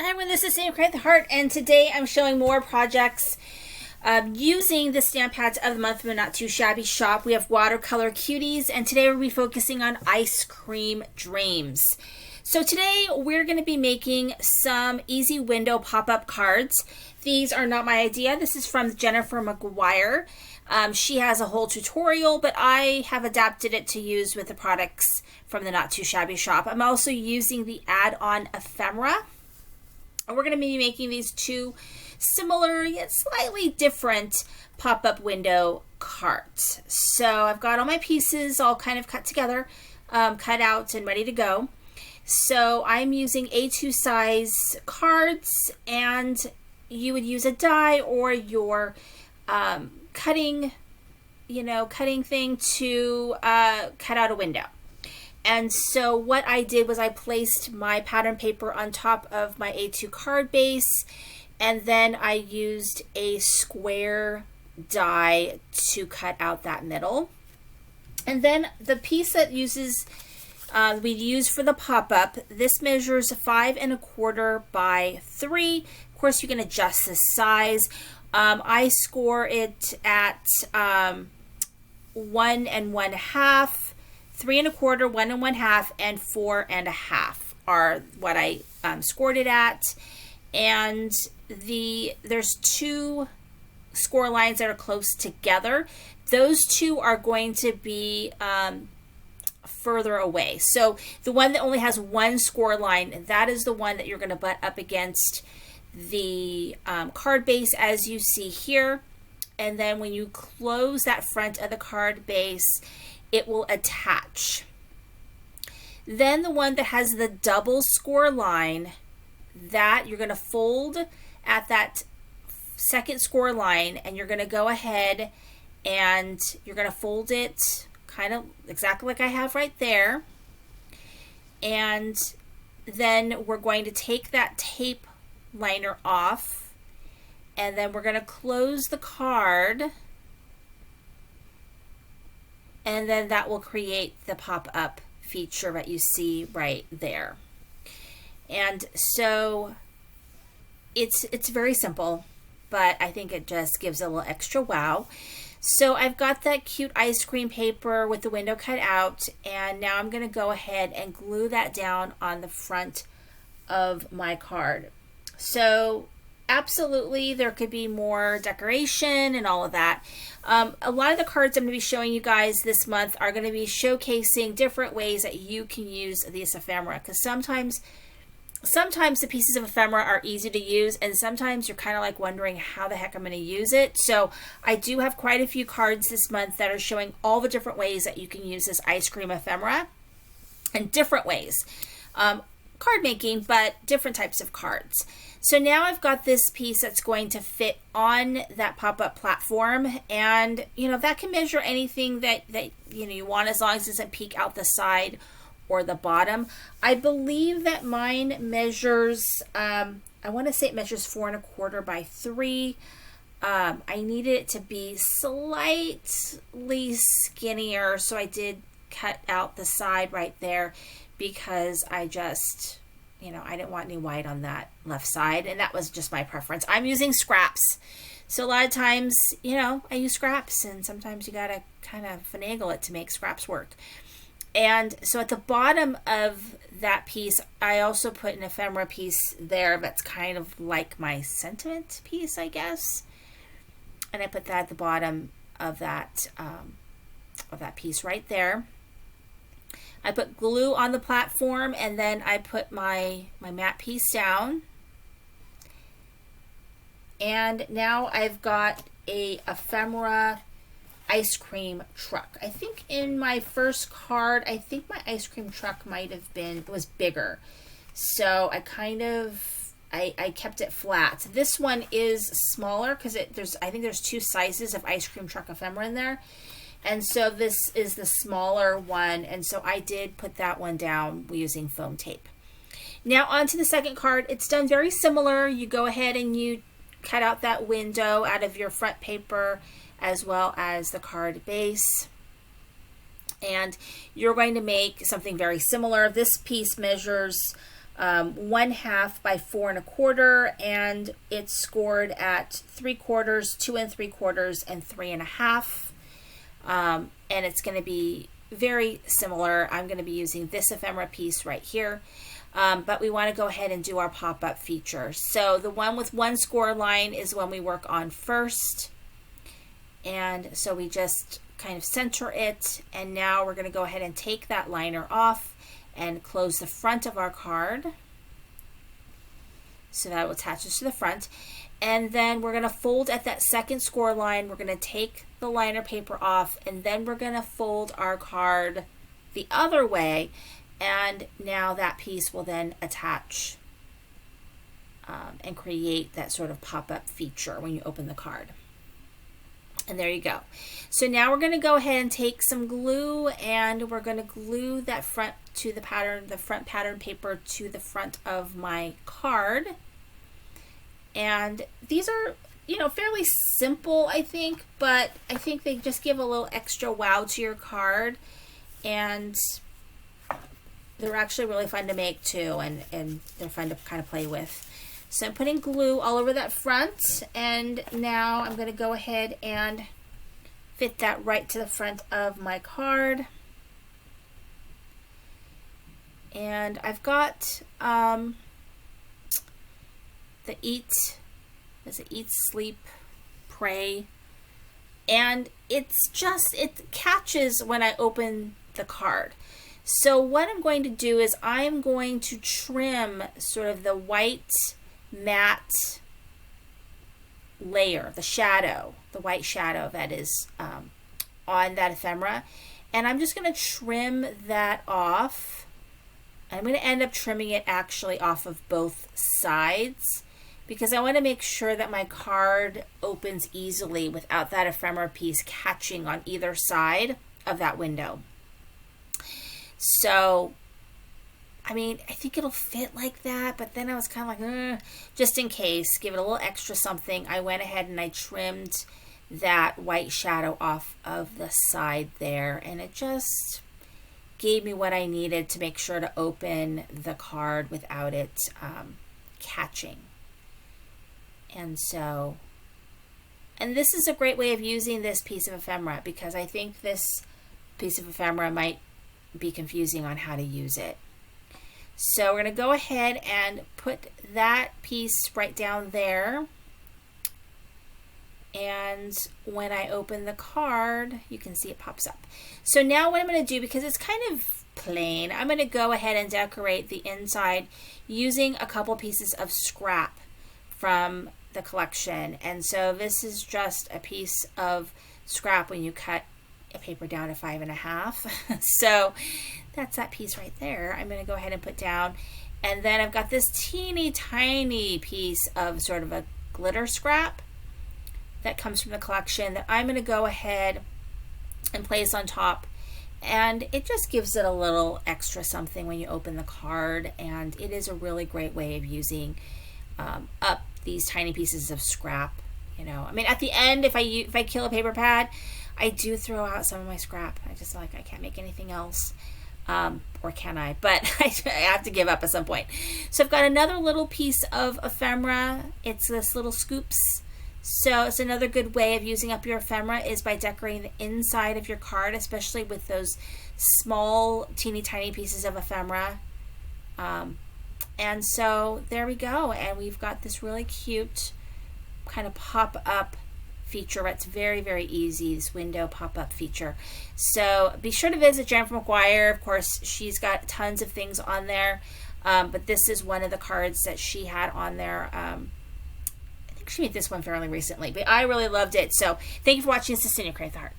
Hi everyone, this is Sam Create the Heart, and today I'm showing more projects using the stamp pads of the month from the Not Too Shabby shop. We have watercolor cuties, and today we'll be focusing on ice cream dreams. So today we're going to be making some easy window pop-up cards. These are not my idea. This is from Jennifer McGuire. She has a whole tutorial, but I have adapted it to use with the products from the Not Too Shabby shop. I'm also using the add-on ephemera. We're going to be making these two similar yet slightly different pop-up window cards. So I've got all my pieces all kind of cut together, cut out and ready to go. So I'm using A2 size cards, and you would use a die or your cutting thing to cut out a window. And so what I did was I placed my pattern paper on top of my A2 card base, and then I used a square die to cut out that middle. And then the piece that we use for the pop-up, this measures 5 1/4 by 3. Of course, you can adjust the size. I score it at 1 1/2. 3 1/4, 1 1/2, and 4 1/2 are what I scored it at. And there's two score lines that are close together. Those two are going to be further away. So the one that only has one score line, that is the one that you're going to butt up against the card base, as you see here. And then when you close that front of the card base, it will attach. Then the one that has the double score line, that you're going to fold at that second score line, and you're going to go ahead and you're going to fold it kind of exactly like I have right there. And then we're going to take that tape liner off, and then we're going to close the card. And then that will create the pop-up feature that you see right there. And so it's very simple, but I think it just gives a little extra wow. So I've got that cute ice cream paper with the window cut out, and now I'm going to go ahead and glue that down on the front of my card. So absolutely, there could be more decoration and all of that. A lot of the cards I'm going to be showing you guys this month are going to be showcasing different ways that you can use this ephemera, because sometimes the pieces of ephemera are easy to use, and sometimes you're kind of like wondering how the heck I'm going to use it. So I do have quite a few cards this month that are showing all the different ways that you can use this ice cream ephemera in different ways. Card making, but different types of cards. So now I've got this piece that's going to fit on that pop-up platform, and that can measure anything that you want, as long as it doesn't peek out the side or the bottom. I believe that mine measures I want to say it measures 4 1/4 by 3. I needed it to be slightly skinnier, so I did cut out the side right there, because I just I didn't want any white on that left side, and that was just my preference. I'm using scraps. So a lot of times, I use scraps, and sometimes you gotta kind of finagle it to make scraps work. And so at the bottom of that piece, I also put an ephemera piece there that's kind of like my sentiment piece, I guess. And I put that at the bottom of that piece right there. I put glue on the platform, and then I put my matte piece down. And now I've got a ephemera ice cream truck. I think in my first card, I think my ice cream truck was bigger. So I kept it flat. This one is smaller because I think there's 2 sizes of ice cream truck ephemera in there. And so this is the smaller one, and so I did put that one down using foam tape. Now on to the second card. It's done very similar. You go ahead and you cut out that window out of your front paper, as well as the card base. And you're going to make something very similar. This piece measures 1/2 by 4 1/4, and it's scored at 3/4, 2 3/4, and 3 1/2. And it's going to be very similar. I'm going to be using this ephemera piece right here. But we want to go ahead and do our pop-up feature. So the one with 1 score line is one we work on first. And so we just kind of center it. And now we're going to go ahead and take that liner off and close the front of our card. So that attaches to the front. And then we're going to fold at that second score line. We're going to take the liner paper off, and then we're going to fold our card the other way. And now that piece will then attach and create that sort of pop-up feature when you open the card. And there you go. So now we're going to go ahead and take some glue, and we're going to glue that front to the pattern, the front pattern paper to the front of my card. And these are, you know, fairly simple, I think, but I think they just give a little extra wow to your card. And they're actually really fun to make too, and they're fun to kind of play with. So I'm putting glue all over that front, and now I'm going to go ahead and fit that right to the front of my card. And I've got the eat, sleep, pray, and it's just, it catches when I open the card. So what I'm going to do is I'm going to trim sort of the white matte layer, the shadow, the white shadow that is on that ephemera. And I'm just going to trim that off. I'm going to end up trimming it actually off of both sides, because I want to make sure that my card opens easily without that ephemera piece catching on either side of that window. So, I mean, I think it'll fit like that, but then I was kind of like, just in case, give it a little extra something. I went ahead and I trimmed that white shadow off of the side there, and it just gave me what I needed to make sure to open the card without it catching. And so, and this is a great way of using this piece of ephemera, because I think this piece of ephemera might be confusing on how to use it. So we're going to go ahead and put that piece right down there. And when I open the card, you can see it pops up. So now what I'm going to do, because it's kind of plain, I'm going to go ahead and decorate the inside using a couple pieces of scrap from the collection. And so this is just a piece of scrap when you cut a paper down to 5 1/2. So that's that piece right there. I'm going to go ahead and put down, and then I've got this teeny tiny piece of sort of a glitter scrap that comes from the collection that I'm going to go ahead and place on top, and it just gives it a little extra something when you open the card. And it is a really great way of using up these tiny pieces of scrap. You know, I mean, at the end, if I kill a paper pad, I do throw out some of my scrap. I just I can't make anything else. Or can I? But I have to give up at some point. So I've got another little piece of ephemera. It's this little scoops. So it's another good way of using up your ephemera is by decorating the inside of your card, especially with those small, teeny tiny pieces of ephemera. And so there we go. And we've got this really cute kind of pop-up feature. It's very, very easy, this window pop-up feature. So be sure to visit Jennifer McGuire. Of course, she's got tons of things on there, but this is one of the cards that she had on there. I think she made this one fairly recently, but I really loved it. So thank you for watching. This is Cindy Create the Heart.